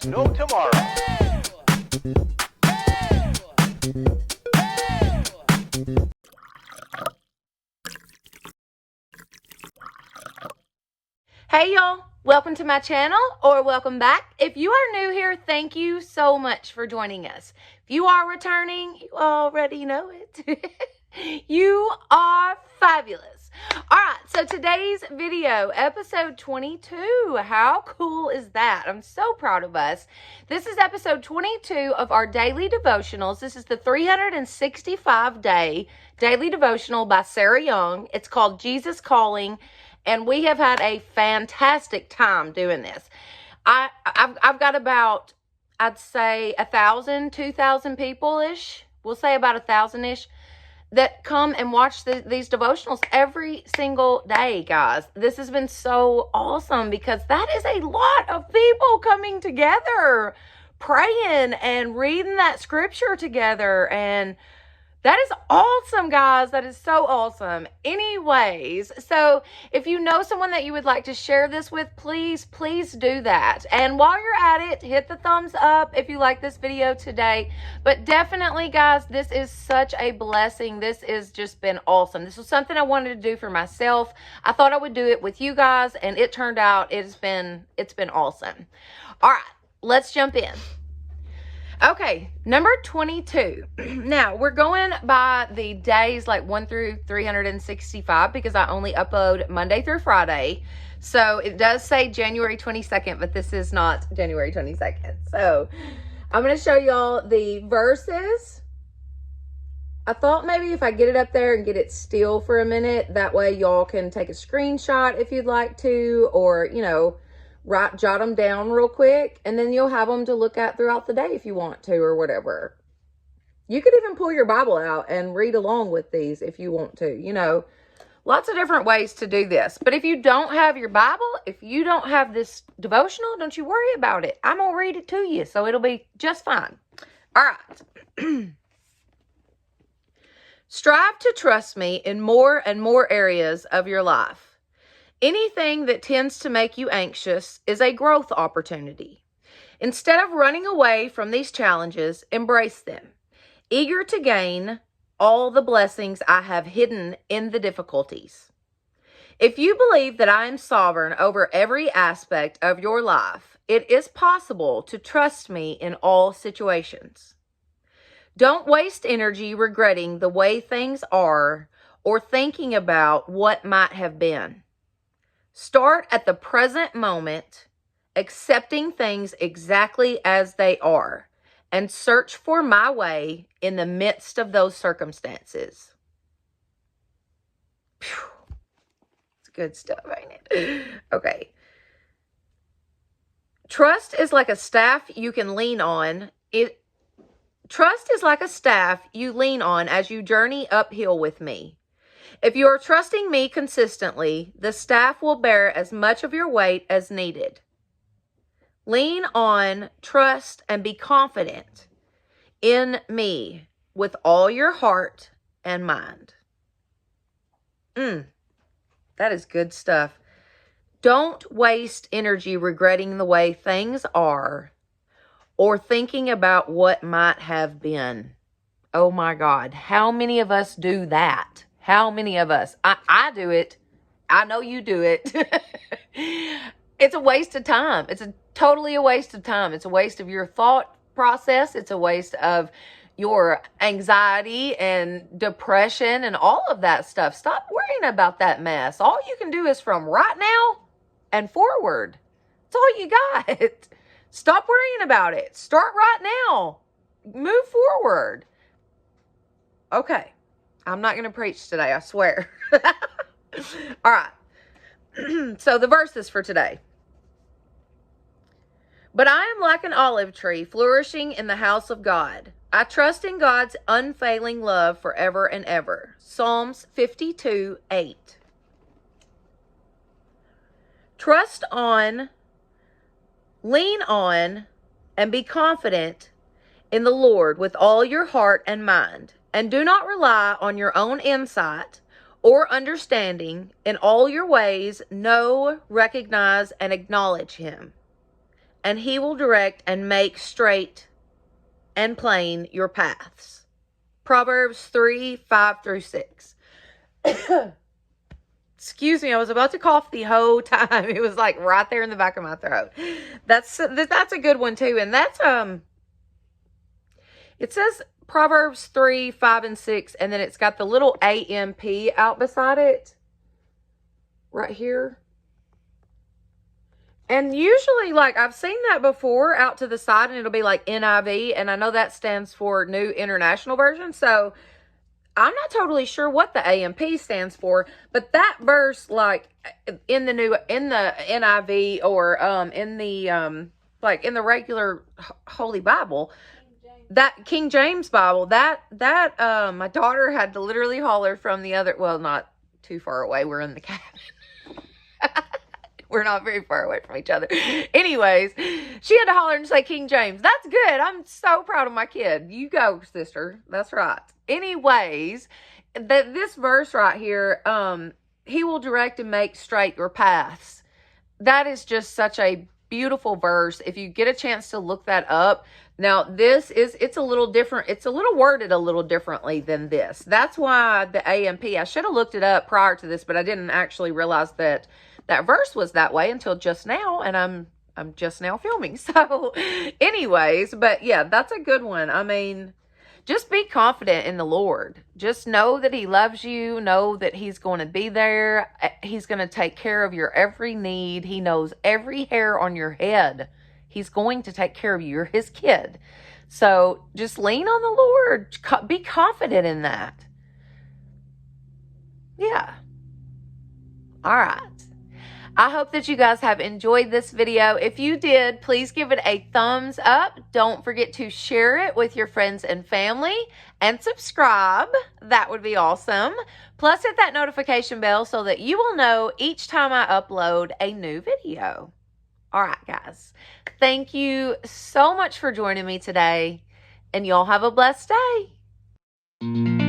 no tomorrow. Hey y'all, welcome to my channel, or welcome back. If you are new here, thank you so much for joining us. If you are returning, you already know it. You are fabulous. All right, so today's video, episode 22. How cool is that? I'm so proud of us. This is episode 22 of our daily devotionals. This is the 365-day daily devotional by Sarah Young. It's called Jesus Calling. And we have had a fantastic time doing this. I've got about, I'd say 1,000, 2,000 people-ish. We'll say about 1,000-ish that come and watch these devotionals every single day, guys. This has been so awesome because that is a lot of people coming together, praying and reading that scripture together. And that is awesome, guys. That is so awesome. Anyways, so if you know someone that you would like to share this with, please do that. And while you're at it, hit the thumbs up if you like this video today. But definitely, guys, this is such a blessing. This has just been awesome. This was something I wanted to do for myself. I thought I would do it with you guys, and it turned out it's been awesome. All right, let's jump in. Okay, number 22. Now, we're going by the days like 1 through 365 because I only upload Monday through Friday. So it does say January 22nd, but this is not January 22nd. So I'm going to show y'all the verses. I thought maybe if I get it up there and get it still for a minute, that way y'all can take a screenshot if you'd like to, or, you know, jot them down real quick, and then you'll have them to look at throughout the day if you want to, or whatever. You could even pull your Bible out and read along with these if you want to. You know, lots of different ways to do this. But if you don't have your Bible, if you don't have this devotional, don't you worry about it. I'm going to read it to you, so it'll be just fine. All right. Strive to trust me in more and more areas of your life. Anything that tends to make you anxious is a growth opportunity. Instead of running away from these challenges, embrace them, eager to gain all the blessings I have hidden in the difficulties. If you believe that I am sovereign over every aspect of your life, it is possible to trust me in all situations. Don't waste energy regretting the way things are or thinking about what might have been. Start at the present moment, accepting things exactly as they are, and search for my way in the midst of those circumstances. Phew. It's good stuff, ain't it? Okay. Trust is like a staff you can lean on. Trust is like a staff you lean on as you journey uphill with me. If you are trusting me consistently, the staff will bear as much of your weight as needed. Lean on, trust, and be confident in me with all your heart and mind. That is good stuff. Don't waste energy regretting the way things are or thinking about what might have been. Oh my God, how many of us do that? How many of us? I do it. I know you do it. It's a waste of time. It's totally a waste of time. It's a waste of your thought process. It's a waste of your anxiety and depression and all of that stuff. Stop worrying about that mess. All you can do is from right now and forward. That's all you got. Stop worrying about it. Start right now. Move forward. Okay. I'm not going to preach today, I swear. All right. So the verses for today. But I am like an olive tree flourishing in the house of God. I trust in God's unfailing love forever and ever. Psalms 52:8. Trust on, lean on, and be confident in the Lord with all your heart and mind. And do not rely on your own insight or understanding. In all your ways, know, recognize, and acknowledge him. and he will direct and make straight and plain your paths. Proverbs 3:5-6. Excuse me, I was about to cough the whole time. It was like right there in the back of my throat. That's a good one too. And that's it says Proverbs 3:5-6, and then it's got the little AMP out beside it. Right here. And usually, like, I've seen that before out to the side, and it'll be like NIV, and I know that stands for New International Version. So I'm not totally sure what the AMP stands for, but that verse, like in the NIV, or in the regular Holy Bible, that King James Bible, that my daughter had to literally holler from the other, well, not too far away. We're in the cabin. We're not very far away from each other. Anyways, she had to holler and say King James. That's good. I'm so proud of my kid. You go, sister. That's right. Anyways, this verse right here, he will direct and make straight your paths. That is just such a beautiful verse. If you get a chance to look that up. Now, it's a little different. It's a little worded a little differently than this. That's why the AMP, I should have looked it up prior to this, but I didn't actually realize that verse was that way until just now, and I'm just now filming. So anyways, but yeah, that's a good one. I mean, just be confident in the Lord. Just know that he loves you. Know that he's going to be there. He's going to take care of your every need. He knows every hair on your head. He's going to take care of you. You're his kid. So just lean on the Lord. Be confident in that. Yeah. All right. I hope that you guys have enjoyed this video. If you did, please give it a thumbs up. Don't forget to share it with your friends and family, and subscribe. That would be awesome. Plus, hit that notification bell so that you will know each time I upload a new video. All right, guys. Thank you so much for joining me today, and y'all have a blessed day.